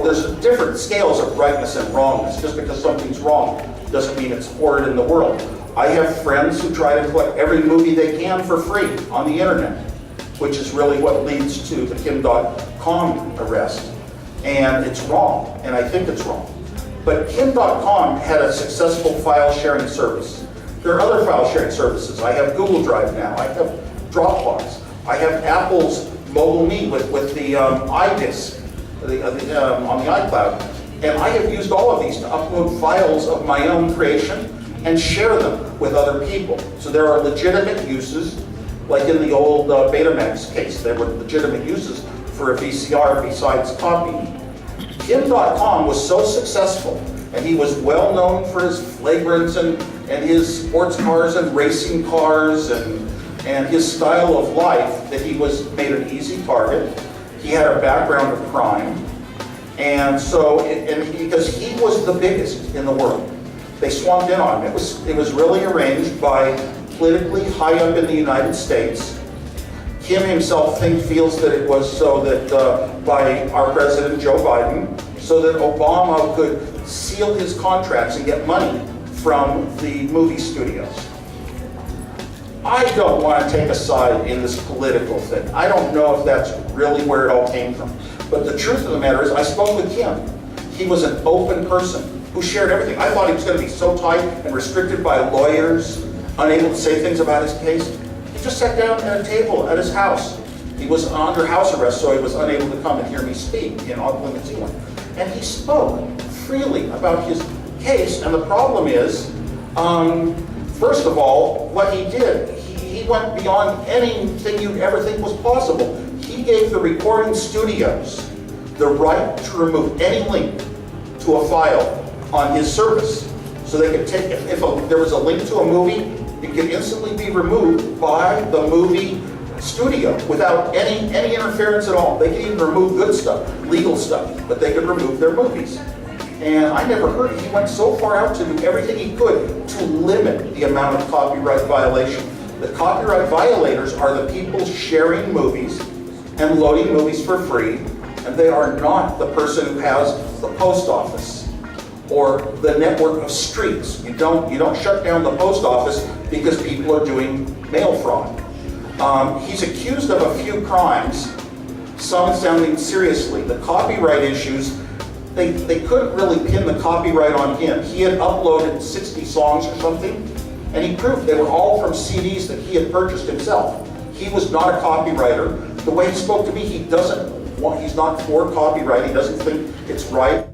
There's different scales of rightness and wrongness. Just because something's wrong doesn't mean it's horrid in the world. I have friends who try to collect every movie they can for free on the internet, which is really what leads to the Kim Dotcom arrest. And it's wrong, and I think it's wrong. But Kim Dotcom had a successful file sharing service. There are other file sharing services. I have Google Drive now. I have Dropbox. I have Apple's Mobile Me with the iDisk on the iCloud. And I have used all of these to upload files of my own creation and share them with other people. So there are legitimate uses, like in the old Betamax case, there were legitimate uses for a VCR besides copying. Kim Dotcom was so successful, and he was well known for his flagrants and his sports cars and racing cars and his style of life, that he was made an easy target. He had a background of crime, and so, because he was the biggest in the world, they swamped in on him. It was really arranged by politically high up in the United States. Kim himself feels that it was so that by our President Joe Biden, so that Obama could seal his contracts and get money from the movie studios. I don't want to take a side in this political thing. I don't know if that's really where it all came from. But the truth of the matter is, I spoke with Kim. He was an open person who shared everything. I thought he was going to be so tight and restricted by lawyers, unable to say things about his case. He just sat down at a table at his house. He was under house arrest, so he was unable to come and hear me speak in Auckland, New Zealand. And he spoke freely about his case, and the problem is, first of all, what he did, he went beyond anything you'd ever think was possible. He gave the recording studios the right to remove any link to a file on his service. So they could take, if there was a link to a movie, it could instantly be removed by the movie studio without any interference at all. They could even remove good stuff, legal stuff, but they could remove their movies. And I never heard it. He went so far out to do everything he could to limit the amount of copyright violation. The copyright violators are the people sharing movies and loading movies for free, and they are not the person who has the post office or the network of streets. You don't shut down the post office because people are doing mail fraud. He's accused of a few crimes, some sounding seriously. The copyright issues, they couldn't really pin the copyright on him. He had uploaded 60 songs or something, and he proved they were all from CDs that he had purchased himself. He was not a copywriter. The way he spoke to me, he's not for copyright. He doesn't think it's right.